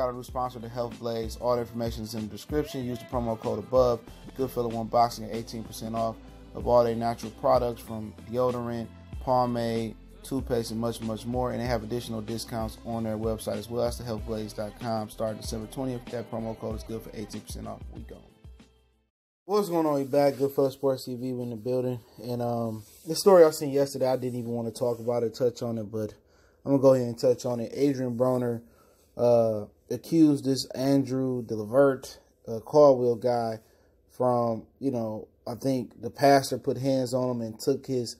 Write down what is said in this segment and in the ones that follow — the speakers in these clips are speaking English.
got a new sponsor, the Health Blaze. All the information is in the description. Use the promo code above. Goodfellow One Boxing at 18% off of all their natural products from deodorant, pomade, toothpaste, and much, much more. And they have additional discounts on their website as well. That's thehealthblaze.com. Starting December 20th. That promo code is good for 18% off. We go. What's going on? We back. Goodfellow Sports TV. We're in the building. And the story I seen yesterday, I didn't even want to talk about it, touch on it, but I'm going to go ahead and touch on it. Adrien Broner accused this Andrew Delivert, Caldwell guy from, I think the pastor put hands on him and took his,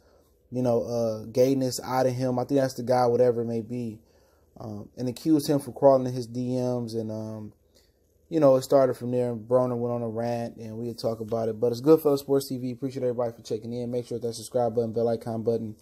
gayness out of him. I think that's the guy, whatever it may be. And accused him for crawling in his DMs. And, it started from there. And Broner went on a rant and we'll talk about it. But it's Goodfellow Sports TV. Appreciate everybody for checking in. Make sure that subscribe button, bell icon button.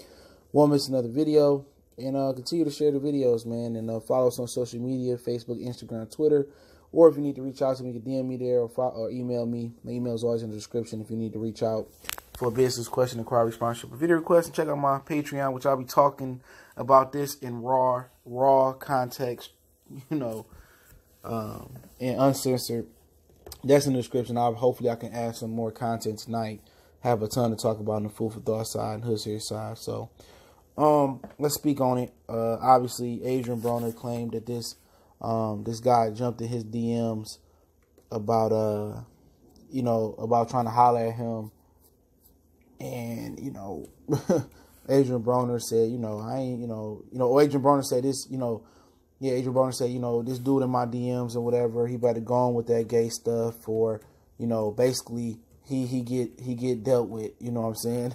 Won't miss another video. And continue to share the videos, man. And follow us on social media, Facebook, Instagram, Twitter. Or if you need to reach out to me, you can DM me there or email me. My email is always in the description if you need to reach out for a business question, inquiry, sponsorship, or video request. And check out my Patreon, which I'll be talking about this in raw context, and uncensored. That's in the description. Hopefully I can add some more content tonight. Have a ton to talk about on the Food for Thought side and Hood Series side. So, let's speak on it. Obviously, Adrien Broner claimed that this guy jumped in his DMs about about trying to holler at him, and Adrien Broner said, I ain't, Adrien Broner said this, Adrien Broner said, this dude in my DMs and whatever, he better go on with that gay stuff, or basically he get dealt with, you know what I'm saying,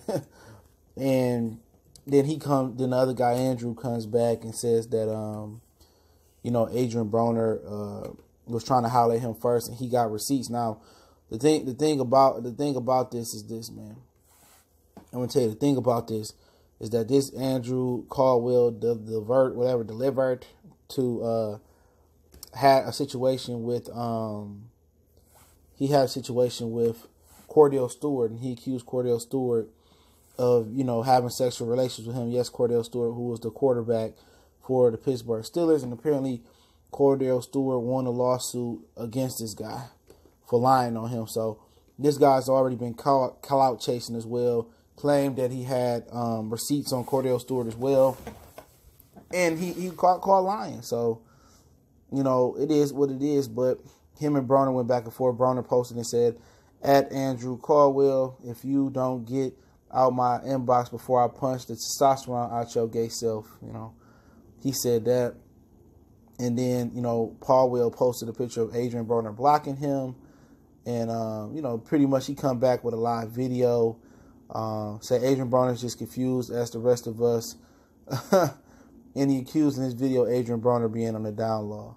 and then the other guy, Andrew, comes back and says that, Adrien Broner was trying to holler at him first, and he got receipts. Now, the thing about this is this, man. I'm gonna tell you the thing about this is that this Andrew Caldwell Delivert to had a situation with Cordell Stewart, and he accused Cordell Stewart of, having sexual relations with him. Yes, Cordell Stewart, who was the quarterback for the Pittsburgh Steelers, and apparently Cordell Stewart won a lawsuit against this guy for lying on him. So this guy's already been clout chasing as well, claimed that he had receipts on Cordell Stewart as well, and he caught lying. So, it is what it is, but him and Broner went back and forth. Broner posted and said, "At Andrew Caldwell, if you don't get out my inbox before I punch the testosterone out your gay self," he said that. And then, Caldwell posted a picture of Adrien Broner blocking him. And, pretty much he come back with a live video. Said Adrien Broner is just confused as the rest of us. And he accused in his video Adrien Broner being on the down low.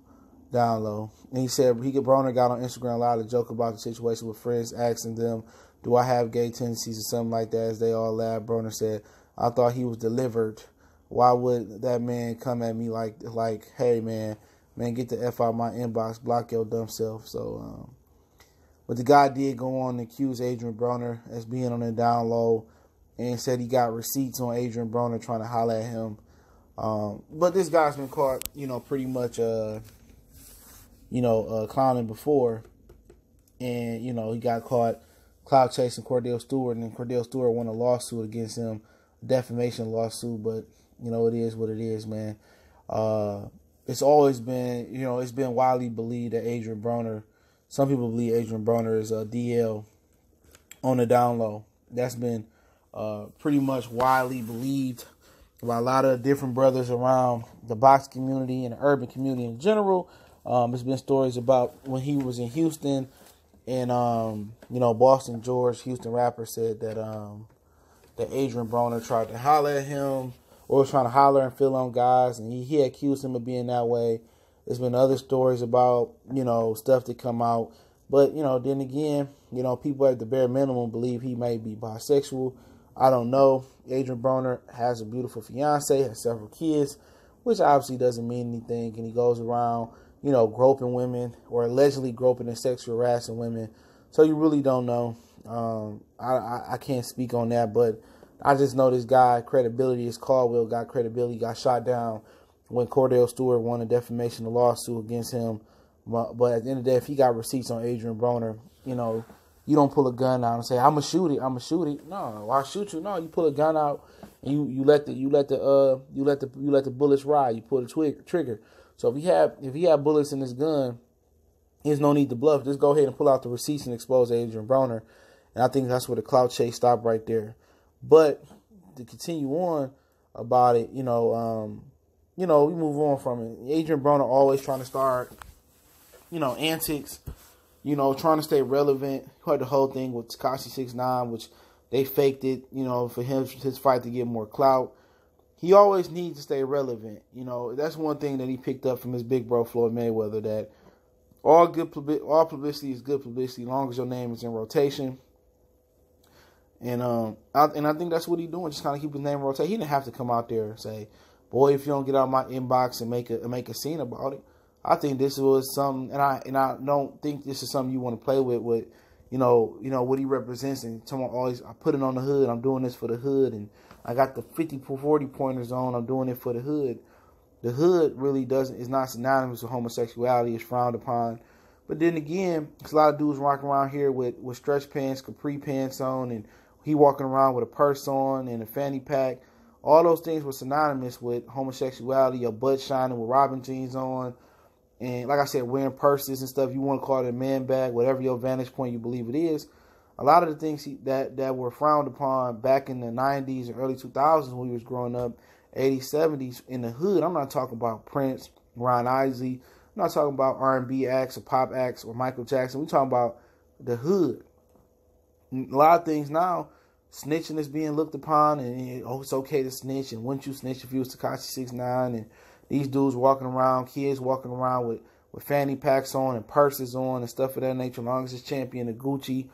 And he said Broner got on Instagram Live to joke about the situation with friends, asking them, "Do I have gay tendencies?" or something like that. As they all laughed, Broner said, "I thought he was delivered. Why would that man come at me like, hey, man, get the F out of my inbox, block your dumb self." So, but the guy did go on to accuse Adrien Broner as being on the down low, and said he got receipts on Adrien Broner trying to holler at him. But this guy's been caught, pretty much, clowning before, and, he got caught clout chasing Cordell Stewart, and then Cordell Stewart won a lawsuit against him, a defamation lawsuit, but, it is what it is, man. It's always been, it's been widely believed that Adrien Broner, some people believe Adrien Broner is a DL on the down low. That's been pretty much widely believed by a lot of different brothers around the box community and the urban community in general. There's been stories about when he was in Houston, and Boston George, Houston rapper, said that that Adrien Broner tried to holler at him, or was trying to holler and feel on guys, and he accused him of being that way. There's been other stories about, stuff that come out. But, then again, people at the bare minimum believe he may be bisexual. I don't know. Adrien Broner has a beautiful fiance, has several kids, which obviously doesn't mean anything. And he goes around, groping women, or allegedly groping and sexual harassing women. So you really don't know. I can't speak on that, but I just know this guy, credibility, his Caldwell got credibility, got shot down when Cordell Stewart won a defamation lawsuit against him But at the end of the day, if he got receipts on Adrien Broner, you know, you don't pull a gun out and say, "I'm gonna shoot it. I'm gonna shoot it." No, why shoot you? No, you pull a gun out and you let the bullets ride. You pull the trigger. So if he had bullets in his gun, there's no need to bluff. Just go ahead and pull out the receipts and expose Adrien Broner. And I think that's where the clout chase stopped right there. But to continue on about it, we move on from it. Adrien Broner always trying to start, antics, trying to stay relevant. You heard the whole thing with Tekashi 6ix9ine, which they faked it, for his fight to get more clout. He always needs to stay relevant. That's one thing that he picked up from his big bro Floyd Mayweather, that all publicity is good publicity as long as your name is in rotation. And I think that's what he's doing, just kind of keep his name in rotation. He didn't have to come out there and say, "Boy, if you don't get out of my inbox and make a scene about it." I think this was something, and I don't think this is something you want to play with what he represents. And someone always, I put it on the hood. I'm doing this for the hood, and I got the 40 pointers on. I'm doing it for the hood. The hood really is not synonymous with homosexuality. It's frowned upon. But then again, there's a lot of dudes walking around here with stretch pants, capri pants on, and he walking around with a purse on and a fanny pack. All those things were synonymous with homosexuality. Your butt shining with Robin jeans on. And like I said, wearing purses and stuff. You want to call it a man bag, whatever your vantage point you believe it is. A lot of the things that were frowned upon back in the 90s and early 2000s when we was growing up, 80s, 70s, in the hood. I'm not talking about Prince, Ron Isley. I'm not talking about R&B acts or pop acts or Michael Jackson. We're talking about the hood. A lot of things now, snitching is being looked upon, and it's okay to snitch, and wouldn't you snitch if you was Tekashi 6ix9ine, and these dudes walking around, kids walking around with fanny packs on and purses on and stuff of that nature. As long as it's champion and Gucci,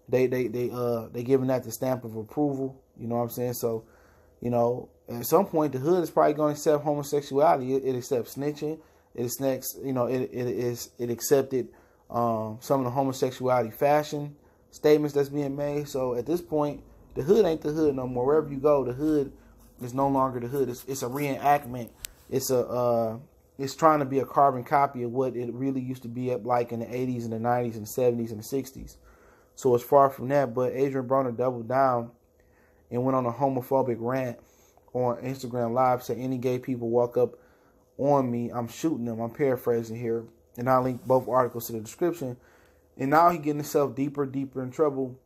they giving that the stamp of approval. You know what I'm saying? So, at some point the hood is probably going to accept homosexuality. It accepts snitching. It accepted some of the homosexuality fashion statements that's being made. So at this point, the hood ain't the hood no more. Wherever you go, the hood is no longer the hood. It's a reenactment. It's trying to be a carbon copy of what it really used to be like in the 80s and the 90s and the 70s and the 60s. So it's far from that. But Adrien Broner doubled down and went on a homophobic rant on Instagram Live, saying any gay people walk up on me, I'm shooting them. I'm paraphrasing here. And I'll link both articles to the description. And now he getting himself deeper in trouble.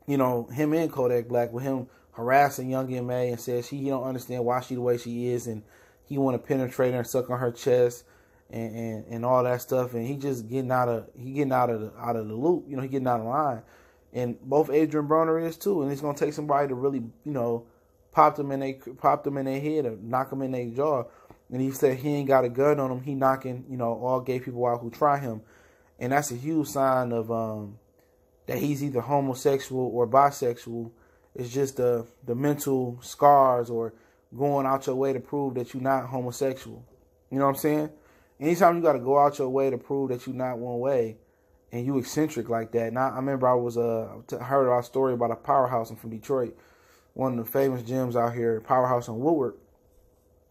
Him and Kodak Black, with him harassing young M.A. and says he don't understand why she the way she is, and he want to penetrate her and suck on her chest and all that stuff. And he just getting out of the loop. He getting out of line. And both Adrien Broner is too. And it's gonna take somebody to really, pop them in their head or knock them in their jaw. And he said he ain't got a gun on him. He knocking, all gay people out who try him. And that's a huge sign of that he's either homosexual or bisexual. It's just the mental scars or going out your way to prove that you're not homosexual. You know what I'm saying? Anytime you got to go out your way to prove that you're not one way and you eccentric like that. Now, I remember I heard our story about a powerhouse from Detroit, one of the famous gyms out here, Powerhouse on Woodward,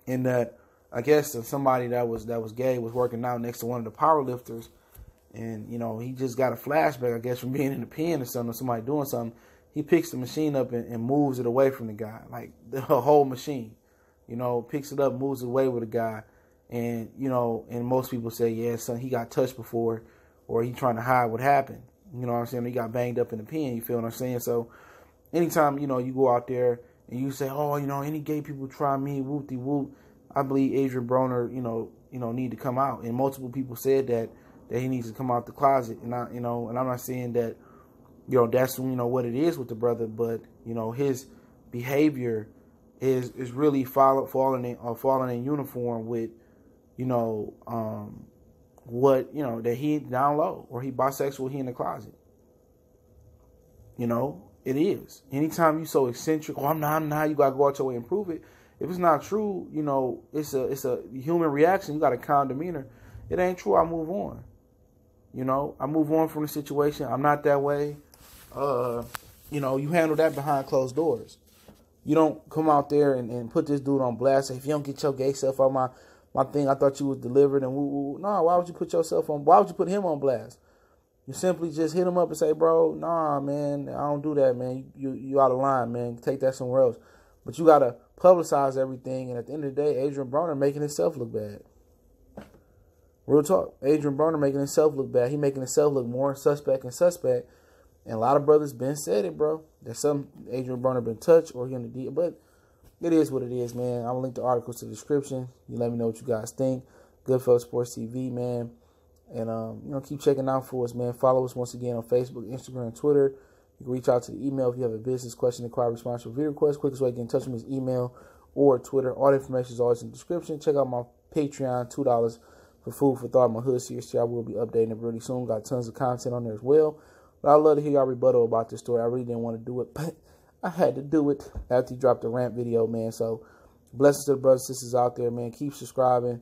and that I guess somebody that was gay was working out next to one of the power lifters. And, he just got a flashback, I guess, from being in the pen or something, or somebody doing something. He picks the machine up and moves it away from the guy, like the whole machine. Picks it up, moves it away with the guy. And, and most people say, yeah, son, he got touched before, or he trying to hide what happened. You know what I'm saying? He got banged up in the pen, you feel what I'm saying? So anytime, you go out there and you say, oh, any gay people try me, whoop-de-whoop, I believe Adrien Broner, need to come out. And multiple people said that he needs to come out the closet. And and I'm not saying that, that's, what it is with the brother, but, his behavior is really falling in uniform with, that he down low, or he bisexual, he in the closet. It is. Anytime you so eccentric, I'm not, you gotta go out your way and prove it. If it's not true, it's a human reaction. You got a calm demeanor. It ain't true, I move on. I move on from the situation. I'm not that way. You handle that behind closed doors. You don't come out there and put this dude on blast. Say, if you don't get your gay self out my thing, I thought you was delivered and woo woo. No, why would you put yourself on? Why would you put him on blast? You simply just hit him up and say, bro, nah, man, I don't do that, man. You out of line, man. Take that somewhere else. But you gotta publicize everything, and at the end of the day, Adrien Broner making himself look bad. Real talk. Adrien Broner making himself look bad. He making himself look more suspect and suspect. And a lot of brothers been said it, bro. That some Adrien Broner been touched or he in the deal. But it is what it is, man. I'm gonna link the articles to the description. You let me know what you guys think. Goodfellas Sports TV, man. And keep checking out for us, man. Follow us once again on Facebook, Instagram, and Twitter. You can reach out to the email if you have a business question, inquiry, response, or video request. Quickest way to get in touch with me is email or Twitter. All the information is always in the description. Check out my Patreon, $2 for food for thought. My hood series, I will be updating it really soon. Got tons of content on there as well. But I'd love to hear y'all rebuttal about this story. I really didn't want to do it, but I had to do it after he dropped the Rant video, man. So blessings to the brothers and sisters out there, man. Keep subscribing.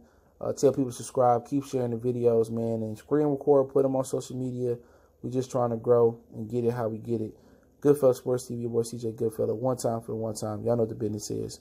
Tell people to subscribe. Keep sharing the videos, man. And screen record, put them on social media. We're just trying to grow and get it how we get it. Goodfellas Sports TV, your boy CJ Goodfellas. One time for the one time. Y'all know what the business is.